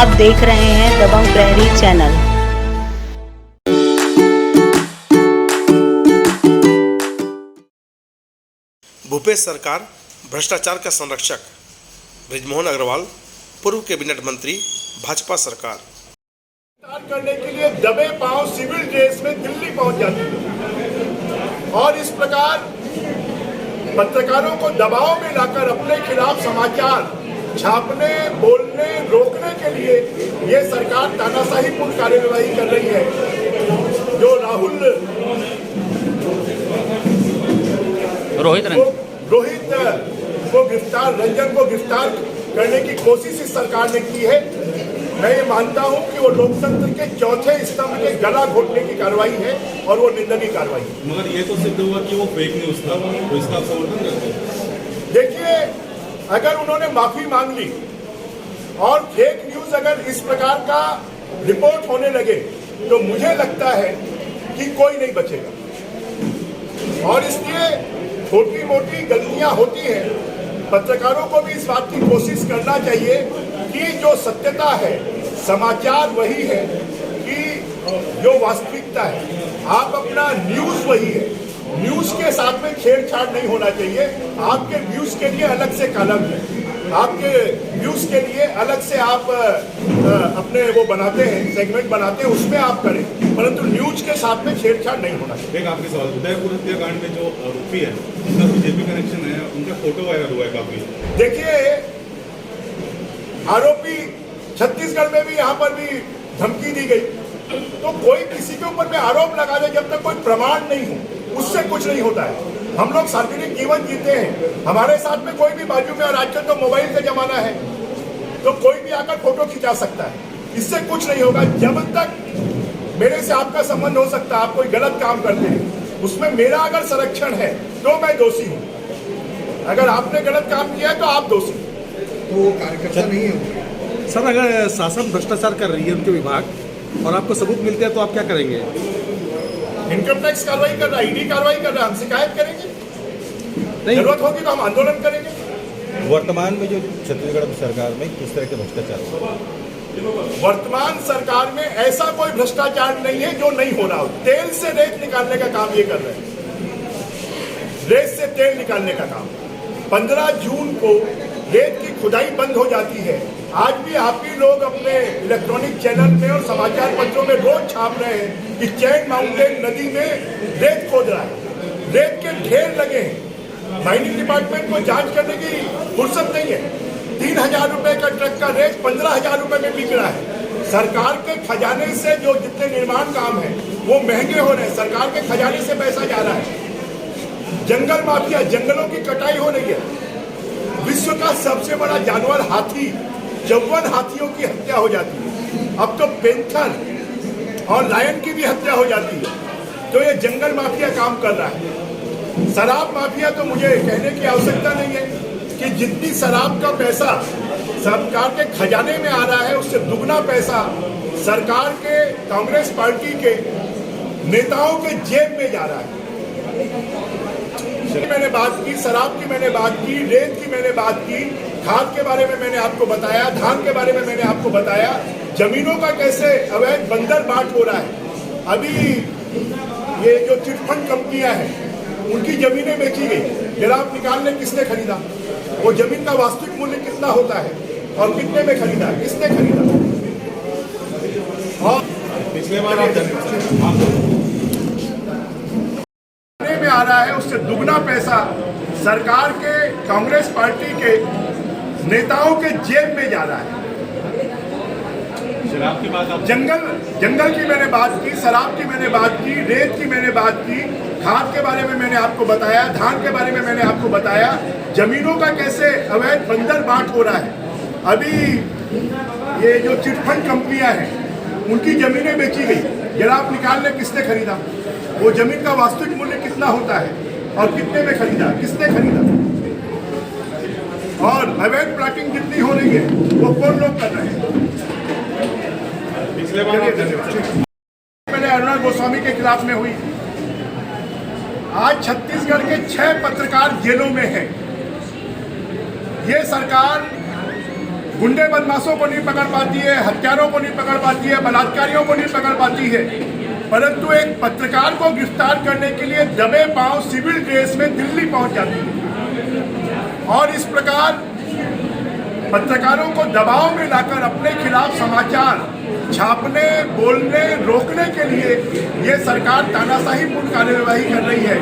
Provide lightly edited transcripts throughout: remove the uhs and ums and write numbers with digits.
आप देख रहे हैं दबंग प्रहरी चैनल। भूपेश सरकार भ्रष्टाचार का संरक्षक, बृजमोहन अग्रवाल पूर्व कैबिनेट मंत्री, भाजपा सरकार करने के लिए दबे पांव सिविल ड्रेस में दिल्ली पहुंच जाती है और इस प्रकार पत्रकारों को दबाव में लाकर अपने खिलाफ समाचार छापने, बोलने, रोकने के लिए ये सरकार तानाशाहीपूर्ण कार्यवाही कर रही है। जो राहुल रोहित को गिरफ्तार, रंजन को गिरफ्तार करने की कोशिश इस सरकार ने की है। मैं ये मानता हूं कि वो लोकतंत्र के चौथे स्तंभ के गला घोटने की कार्रवाई है और वो निंदनीय कार्रवाई है। मगर ये तो सिद्ध हुआ कि वो फेक न्यूज था, तो इसका आप समर्थन करते हैं? देखिए, अगर उन्होंने माफी मांग ली और फेक न्यूज अगर इस प्रकार का रिपोर्ट होने लगे तो मुझे लगता है कि कोई नहीं बचेगा और इसलिए छोटी मोटी गलतियां होती हैं। पत्रकारों को भी इस बात की कोशिश करना चाहिए कि जो सत्यता है, समाचार वही है कि जो वास्तविकता है, आप अपना न्यूज वही है। न्यूज के साथ में छेड़छाड़ नहीं होना चाहिए। आपके व्यूज के लिए अलग से कॉलम है, आपके व्यूज के लिए अलग से आप अपने वो बनाते हैं, सेगमेंट बनाते हैं, उसमें आप करें, परंतु न्यूज के साथ में छेड़छाड़ नहीं होना चाहिए। एक आपके सवाल, उदयपुर हत्याकांड में जो आरोपी है उनका बीजेपी कनेक्शन है, उनका फोटो वायरल हुआ है काफी। देखिए, आरोपी छत्तीसगढ़ में भी, यहाँ पर भी धमकी दी गई, तो कोई किसी के ऊपर में आरोप लगा दे जब तक कोई प्रमाण नहीं हो, उससे कुछ नहीं होता है। हम लोग सार्वजनिक जीवन जीते हैं, हमारे साथ में कोई भी बाजू में, और आजकल तो मोबाइल का जमाना है तो कोई भी आकर फोटो खिंचा सकता है, इससे कुछ नहीं होगा। जब तक मेरे से आपका संबंध हो सकता है, आप कोई गलत काम करते हैं, उसमें मेरा अगर संरक्षण है तो मैं दोषी हूँ, अगर आपने गलत काम किया है तो आप दोषी, तो वो कार्यकर्ता नहीं है। सर, अगर शासन भ्रष्टाचार कर रही है उनके विभाग और आपको सबूत मिलते हैं तो आप क्या करेंगे? इनकम टैक्स कार्रवाई कर रहा है, ईडी कार्रवाई कर रहा है, हम शिकायत करेंगे, जरूरत होगी तो हम आंदोलन करेंगे। वर्तमान में जो छत्तीसगढ़ सरकार में किस तरह के भ्रष्टाचार? वर्तमान सरकार में ऐसा कोई भ्रष्टाचार नहीं है जो नहीं हो रहा हो। तेल से रेत निकालने का काम ये कर रहे हैं, रेत से तेल निकालने का काम। 15 जून को रेत की खुदाई बंद हो जाती है। आज भी आप ही लोग अपने इलेक्ट्रॉनिक चैनल में और समाचार पत्रों में रोज छाप रहे हैं कि चैन माउंटेन नदी में रेत खोद रहा है, रेत के ढेर लगे हैं। माइनिंग डिपार्टमेंट को जांच करने की फुर्सत नहीं है। 3000 रुपए का ट्रक का रेत 15,000 रुपए में बिक रहा है। सरकार के खजाने से जो जितने निर्माण काम है वो महंगे हो रहे हैं, सरकार के खजाने से पैसा जा रहा है। जंगल माफिया, जंगलों की कटाई हो रही है। विश्व का सबसे बड़ा जानवर हाथी, 54 हाथियों की हत्या हो जाती है। अब तो पेंथर और लायन की भी हत्या हो जाती है। तो ये जंगल माफिया काम कर रहा है। शराब माफिया तो मुझे कहने की आवश्यकता नहीं है कि जितनी शराब का पैसा सरकार के खजाने में आ रहा है उससे दुगना पैसा सरकार के, कांग्रेस पार्टी के नेताओं के जेब में जा रहा है। मैंने बात की, शराब की मैंने बात की, रेत की मैंने बात की, खाद के बारे में मैंने आपको बताया, धान के बारे में मैंने आपको बताया, जमीनों का कैसे अवैध बंदर बांट हो रहा है। अभी ये जो चिटफंड कंपनियां हैं उनकी जमीनें बेची गई, जराब निकालने किसने खरीदा, वो जमीन का वास्तविक मूल्य कितना होता है और कितने में खरीदा, किसने खरीदा। और पिछले बार में आ रहा है उससे दुगना पैसा सरकार के, कांग्रेस पार्टी के नेताओं के जेब में जा रहा है। शराब की बात, जंगल की मैंने बात की, शराब की मैंने बात की, रेत की मैंने बात की, खाद के बारे में मैंने आपको बताया, धान के बारे में मैंने आपको बताया, जमीनों का कैसे अवैध बंदर बांट हो रहा है। अभी ये जो चिटफंड कंपनियां हैं उनकी जमीनें बेची गई, जराब निकालने किसने खरीदा, वो जमीन का वास्तविक मूल्य कितना होता है और कितने में खरीदा, किसने खरीदा। और अवैध प्लॉटिंग जितनी हो रही है वो कौन लोग कर रहे हैं। पिछले बार पहले अर्णव गोस्वामी के खिलाफ में हुई, आज छत्तीसगढ़ के 6 पत्रकार जेलों में हैं। ये सरकार गुंडे बदमाशों को नहीं पकड़ पाती है, हत्यारों को नहीं पकड़ पाती है, बलात्कारियों को नहीं पकड़ पाती है, परंतु एक पत्रकार को गिरफ्तार करने के लिए दबे पांव सिविल ड्रेस में दिल्ली पहुंच जाती है। और इस प्रकार पत्रकारों को दबाव में लाकर अपने खिलाफ समाचार छापने, बोलने, रोकने के लिए ये सरकार तानाशाहीपूर्ण कार्यवाही कर रही है।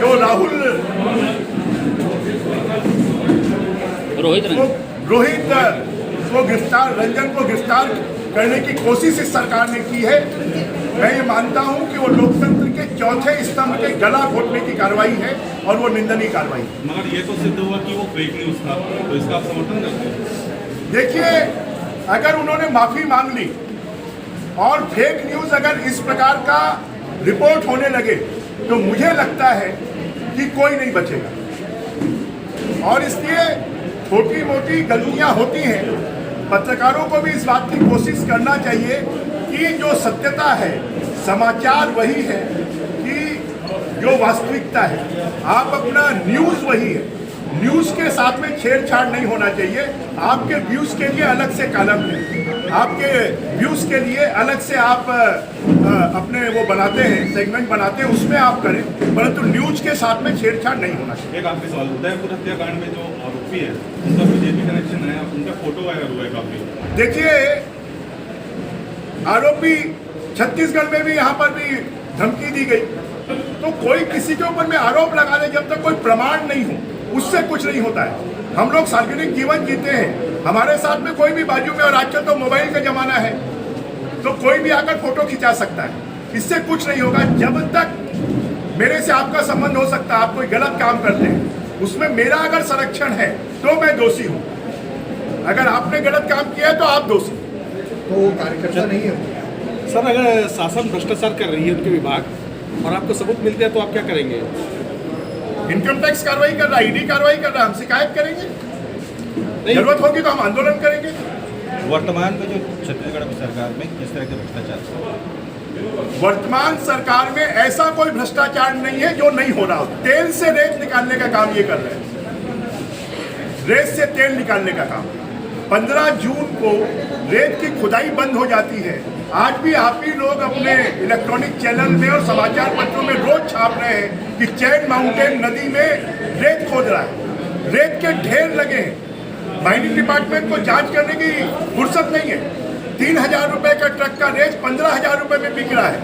जो राहुल रोहित को गिरफ्तार, रंजन को गिरफ्तार करने की कोशिश इस सरकार ने की है। मैं ये मानता हूं कि वो लोकतंत्र के चौथे स्तंभ के गला घोटने की कार्रवाई है और वो निंदनीय कार्रवाई है। मगर ये तो सिद्ध हुआ कि वो फेक न्यूज था, तो इसका आप समर्थन करते हैं? देखिए, अगर उन्होंने माफी मांग ली और फेक न्यूज अगर इस प्रकार का रिपोर्ट होने लगे तो मुझे लगता है कि कोई नहीं बचेगा। और इसलिए छोटी मोटी गलतियां होती हैं, पत्रकारों को भी इस बात की कोशिश करना चाहिए कि जो सत्यता है, समाचार वही है कि जो वास्तविकता है, आप अपना न्यूज़ वही है, न्यूज़ के साथ में छेड़छाड़ नहीं होना चाहिए। आपके व्यूज़ के लिए अलग से कॉलम है, आपके व्यूज़ के लिए अलग से आप अपने वो बनाते हैं, सेगमेंट बनाते हैं, उसमें आप करें, परंतु न्यूज़ के साथ में छेड़छाड़ नहीं होना चाहिए। एक आखिरी सवाल, उदयपुर हत्याकांड में जो आरोपी है उनका बीजेपी कनेक्शन है, उनका फोटो वायरल हुआ है काफी। देखिए, आरोपी छत्तीसगढ़ में भी, यहाँ पर भी धमकी दी गई, तो कोई किसी के ऊपर में आरोप लगा ले जब तक कोई प्रमाण नहीं हो, उससे कुछ नहीं होता है। हम लोग सार्वजनिक जीवन जीते हैं, हमारे साथ में कोई भी बाजू में, और आजकल तो मोबाइल का जमाना है, तो कोई भी आकर फोटो खिंचा सकता है, इससे कुछ नहीं होगा। जब तक मेरे से आपका संबंध हो सकता है, आप कोई गलत काम करते हैं, उसमें मेरा अगर संरक्षण है तो मैं दोषी हूँ, अगर आपने गलत काम किया है तो आप दोषी। तो वो कार्यकर्ता नहीं है। सर, अगर शासन भ्रष्टाचार कर रही है उनके विभाग और आपको सबूत मिलते हैं तो आप क्या करेंगे? इनकम टैक्स कार्रवाई कर रहा है, ईडी कार्रवाई कर रहा है, हम शिकायत करेंगे, जरूरत होगी तो हम आंदोलन करेंगे। वर्तमान में जो छत्तीसगढ़ की सरकार में किस तरह के भ्रष्टाचार? वर्तमान सरकार में ऐसा कोई भ्रष्टाचार नहीं है जो नहीं हो रहा हो। तेल से रेत निकालने का काम ये कर रहे हैं, रेत से तेल निकालने का काम। 15 जून को रेत की खुदाई बंद हो जाती है। आज भी आप ही लोग अपने इलेक्ट्रॉनिक चैनल में और समाचार पत्रों में रोज छाप रहे हैं कि चैन माउंटेन नदी में रेत खोद रहा है, रेत के ढेर लगे हैं। माइनिंग डिपार्टमेंट को जांच करने की फुर्सत नहीं है। 3000 रुपए का ट्रक का रेट 15,000 रुपए में बिक रहा है।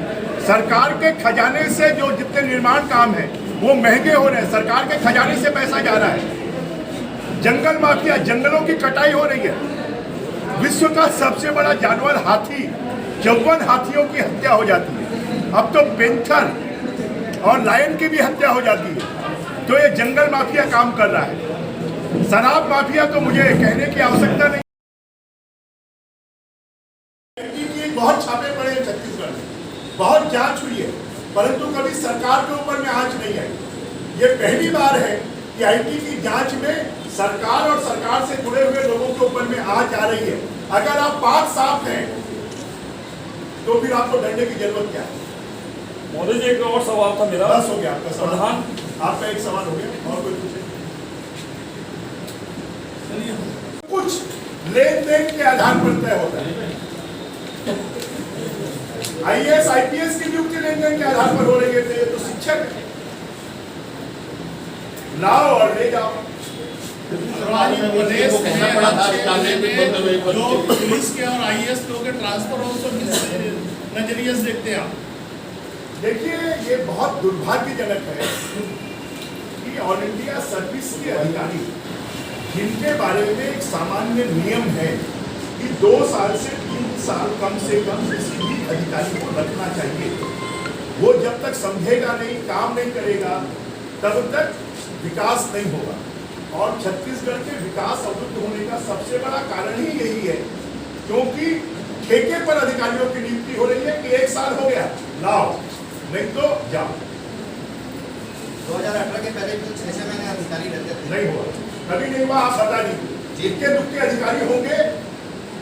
सरकार के खजाने से जो जितने निर्माण काम है वो महंगे हो रहे हैं, सरकार के खजाने से पैसा जा रहा है। जंगल माफिया, जंगलों की कटाई हो रही है। विश्व का सबसे बड़ा जानवर हाथी, 54 हाथियों की हत्या हो जाती है। अब तो पेंथर और लायन की भी हत्या हो जाती है। तो ये जंगल माफिया काम कर रहा है। शराब माफिया तो मुझे कहने की आवश्यकता नहीं। बहुत छापे पड़े हैं छत्तीसगढ़ में, बहुत जांच हुई है, परंतु कभी सरकार के ऊपर में आंच नहीं आई। ये पहली बार है कि आईटी की जांच में सरकार और सरकार से जुड़े हुए लोगों के ऊपर में आंच आ रही है। अगर आप पाक साफ हैं तो फिर आपको डरने की जरूरत क्या है? मोदी जी, एक और सवाल था मेरा। बस हो गया आपका सवाल, आपका एक सवाल हो गया, और कोई पूछे? कुछ लेन देन के आधार पर तय होता है। आईएएस आईपीएस की नियुक्ति लेन देन के आधार पर हो रही है, तो शिक्षक लाओ और ले जाओ। प्रदेश जो पुलिस के और आईएएस लोगों के ट्रांसफर हो, तो किस नजरिए से देखते हैं आप? देखिए, ये बहुत दुर्भाग्यजनक है कि ऑल इंडिया सर्विस के अधिकारी, जिनके बारे में एक सामान्य नियम है कि 2 साल से 3 साल कम से कम किसी भी अधिकारी को रखना चाहिए, वो जब तक समझेगा नहीं, काम नहीं करेगा, तब तक विकास नहीं होगा। और छत्तीसगढ़ के विकास अवरुद्ध होने का सबसे बड़ा कारण ही यही है, क्योंकि ठेके पर अधिकारियों की नियुक्ति हो रही है कि 1 साल हो गया, लाओ, नहीं तो जाओ। 2018 के पहले भी 6 महीने अधिकारी रहते थे, नहीं हुआ, कभी नहीं हुआ। आप बता दीजिए, जिनके दुख के अधिकारी होंगे,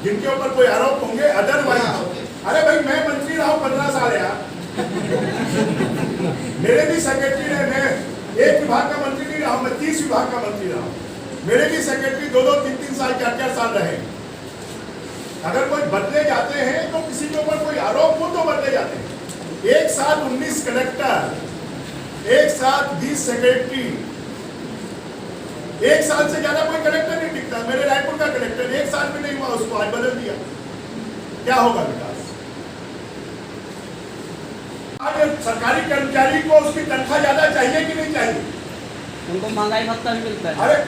जिनके ऊपर कोई आरोप होंगे, अदरवाइज। अरे भाई, मैं मंत्री रहा हूँ 15 साल यार, मेरे भी सेक्रेटरी रहे, मैं एक विभाग का मंत्री नहीं रहा हूँ, मैं 30 विभाग का मंत्री रहा हूँ। मेरे भी सेक्रेटरी 2-2, 3-3 साल, 4-4 साल रहे। अगर कोई बदले जाते हैं तो किसी के ऊपर कोई आरोप हो तो बदले जाते हैं। एक साथ 19 कलेक्टर, एक साथ 20 सेक्रेटरी, एक साल से ज्यादा कोई कलेक्टर नहीं टिकता। मेरे रायपुर का कलेक्टर 1 साल में नहीं हुआ, उसको आज बदल दिया। क्या होगा विकास? आज सरकारी कर्मचारी को उसकी तनख्वाह ज्यादा चाहिए कि नहीं चाहिए? उनको महंगाई भत्ता भी मिलता है। अरे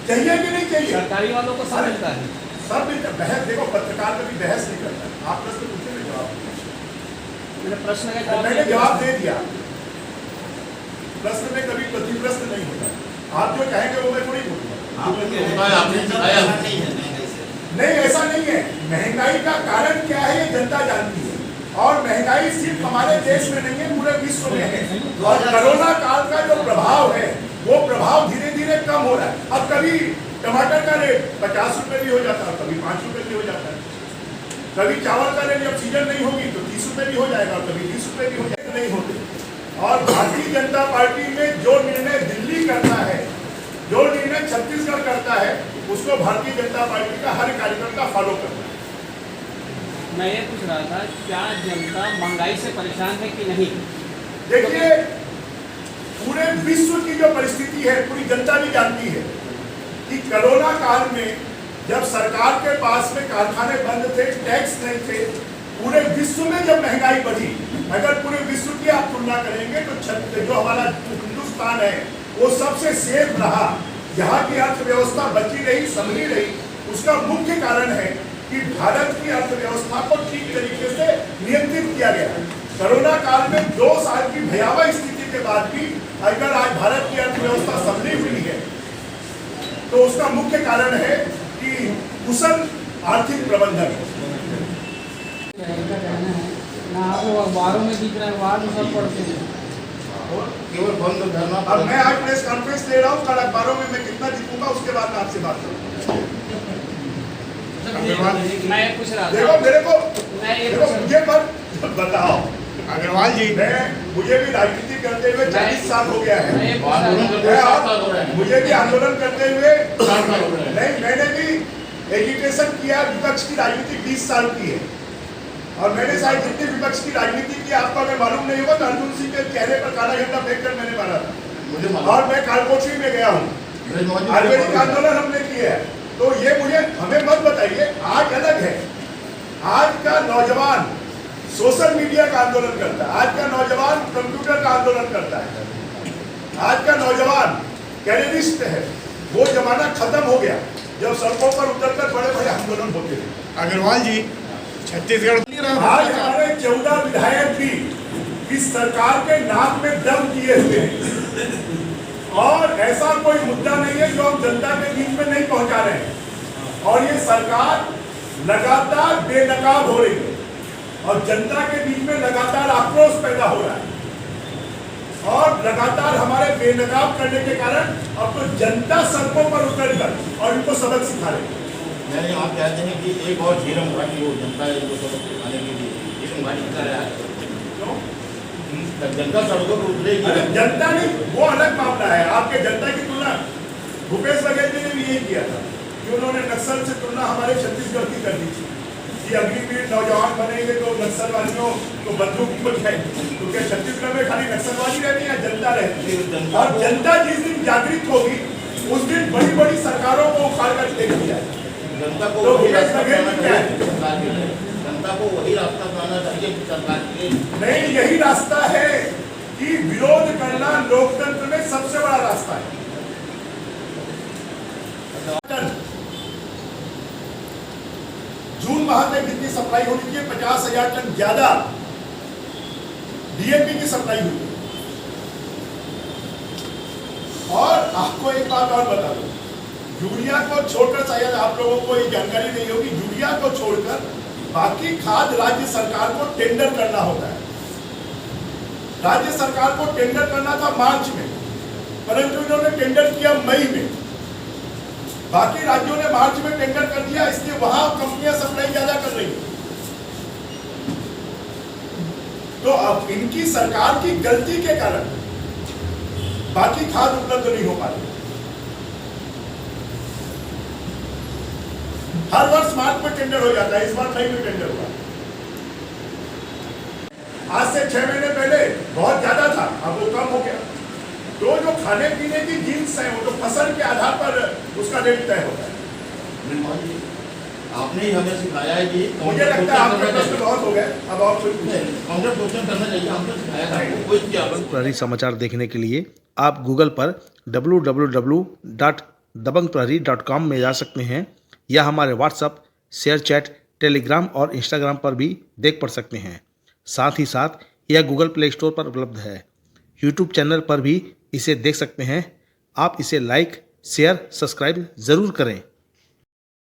चाहिए कि नहीं चाहिए? सरकारी वालों को सब मिलता है। सब मिलता है। बहस देखो, पत्रकार कभी बहस नहीं करता। आप प्रश्न पूछे, मैं जवाब दिया। मैंने प्रश्न का मैंने जवाब दे दिया। प्रश्न में कभी प्रतिप्रश्न नहीं होता। आप जो कहेंगे वो मैं थोड़ी बोलूंगा। नहीं, ऐसा नहीं है। महंगाई का कारण क्या है ये जनता जानती है, और महंगाई सिर्फ हमारे देश में नहीं है, पूरे विश्व में है। और कोरोना काल का जो प्रभाव है वो प्रभाव धीरे धीरे कम हो रहा है। अब कभी टमाटर का रेट 50 रुपए भी हो जाता है, कभी 5 रुपए भी हो जाता है। कभी चावल का रेट जब सीजन नहीं होगी तो 30 रुपए भी हो जाएगा, कभी 20 रुपए भी हो जाएगा। नहीं होते। और भारतीय जनता पार्टी में जो निर्णय दिल्ली करता है, जो निर्णय छत्तीसगढ़ करता है, उसको भारतीय जनता पार्टी का हर कार्यकर्ता फॉलो करता है। मैं ये पूछ रहा था, क्या जनता महंगाई से परेशान है कि नहीं? देखिए, पूरे विश्व की जो परिस्थिति है पूरी जनता भी जानती है कि कोरोना काल में जब सरकार के पास में कारखाने बंद थे, टैक्स नहीं थे, पूरे विश्व में जब महंगाई बढ़ी, अगर पूरे विश्व की आप तुलना करेंगे तो जो हमारा हिंदुस्तान है वो सबसे सेफ रहा। यहाँ की अर्थव्यवस्था बची रही, संभली रही। उसका मुख्य कारण है कि भारत की अर्थव्यवस्था को ठीक तरीके से नियंत्रित किया गया। कोरोना काल में 2 साल की भयावह स्थिति के बाद भी अगर आज भारत की अर्थव्यवस्था संभली हुई है तो उसका मुख्य कारण है कि कुशल आर्थिक प्रबंधन। ना वो अखबारों में दिख रहा है, अखबार में सब पढ़ते हैं। केवल बंद धरना। अब मैं आज प्रेस कॉन्फ्रेंस ले रहा हूँ, कल अखबारों में मैं कितना दिखूंगा उसके बाद मैं आपसे बात करूँगा। मैं ये पूछ रहा देखो था, मेरे को, मैं ये देखो पूछ मुझे मत बताओ। अग्रवाल जी, मुझे भी राजनीति करते हुए 40 साल हो गया मैं है। ये पूछ रहा था, मुझे भी आंदोलन करते हुए नहीं, मैंने भी एजुकेशन किया। विपक्ष की राजनीति 20 साल की है, और मैंने शायद जितनी विपक्ष की राजनीति की आपको अगर मालूम नहीं होगा तो अर्जुन सिंह के चेहरे पर काला झंडा फेंक कर मैंने मारा था। और मैं कालकोठरी में गया हूँ, आयुर्वेदिक आंदोलन हमने किया है। तो ये मुझे हमें मत बताइए। आज अलग है। आज का नौजवान सोशल मीडिया का आंदोलन करता है, आज का नौजवान कंप्यूटर का आंदोलन करता है, आज का नौजवान कैरियरिस्ट है। वो जमाना खत्म हो गया जब सड़कों पर उतरकर बड़े बड़े आंदोलन होते थे। अग्रवाल जी, छत्तीसगढ़ आज हमारे 14 विधायक भी इस सरकार के नाक में दम किए हुए हैं, और ऐसा कोई मुद्दा नहीं है जो हम जनता के बीच में नहीं पहुंचा रहे हैं। और ये सरकार लगातार बेनकाब हो रही है, और जनता के बीच में लगातार आक्रोश पैदा हो रहा है। और लगातार हमारे बेनकाब करने के कारण अब तो जनता सड़कों पर उतरकर और इनको सबक सिखा रही है। नहीं, आप कहते हैं कि एक और झीरम घाटी हो जनता आने के लिए झीरम घाटी कर रहा है। क्यों? जनता सड़कों पर उतरेगी। अरे जनता नहीं, वो अलग मामला है। आपके जनता की तुलना भूपेश बघेल जी ने भी यही किया था कि उन्होंने नक्सल से तुलना हमारे छत्तीसगढ़ की कर दी थी कि अग्निवीर नौजवान बनेंगे तो नक्सलवादियों को बंदूक की बचाएंगे। तो क्या छत्तीसगढ़ में खाली नक्सलवादी रहती है, जनता रहती है? और जनता जिस दिन जागृत होगी उस दिन बड़ी बड़ी सरकारों को उखाड़ कर फेंक दिया जाए। जनता को तो वही भूपेश रास्ता बघेल अपनाना जी क्या है? चाहिए सरकार के लिए। जनता को वही रास्ता अपनाना चाहिए सरकार के लिए। नहीं, यही रास्ता है कि विरोध करना लोकतंत्र में सबसे बड़ा रास्ता है। जून माह में कितनी सप्लाई होनी चाहिए? 50,000 टन ज्यादा डीएपी की सप्लाई हुई। और आपको एक बात और बता दूं, यूरिया को छोड़कर, शायद आप लोगों को ये जानकारी नहीं होगी, यूरिया को छोड़कर बाकी खाद राज्य सरकार को टेंडर करना होता है। राज्य सरकार को टेंडर करना था मार्च में, परंतु इन्होंने टेंडर किया मई में। बाकी राज्यों ने मार्च में टेंडर कर दिया, इसलिए वहां कंपनियां सप्लाई ज्यादा कर रही हैं। तो अब इनकी सरकार की गलती के कारण बाकी खाद उपलब्ध नहीं हो पा रही। हर वर्ष मार्च में टेंडर हो जाता है, इस बार मई में टेंडर हुआ। आज से 6 महीने पहले बहुत ज्यादा था, अब वो कम हो गया। तो जो खाने पीने की जीन्स है वो तो फसल के आधार पर उसका रेट तय होता है। आपने ही हमें सिखाया है कि मुझे लगता है आपके प्रश्न बहुत हो गए, अब और कोई काउंटर क्वेश्चन करना चाहिए, हमने सिखाया था आपको, कोई क्या प्रहरी समाचार देखने के लिए आप गूगल पर www.dabangprahari.com में जा सकते हैं या हमारे व्हाट्सएप, शेयर चैट, टेलीग्राम और इंस्टाग्राम पर भी देख पढ़ सकते हैं। साथ ही साथ यह गूगल प्ले स्टोर पर उपलब्ध है। यूट्यूब चैनल पर भी इसे देख सकते हैं। आप इसे लाइक, शेयर, सब्सक्राइब ज़रूर करें।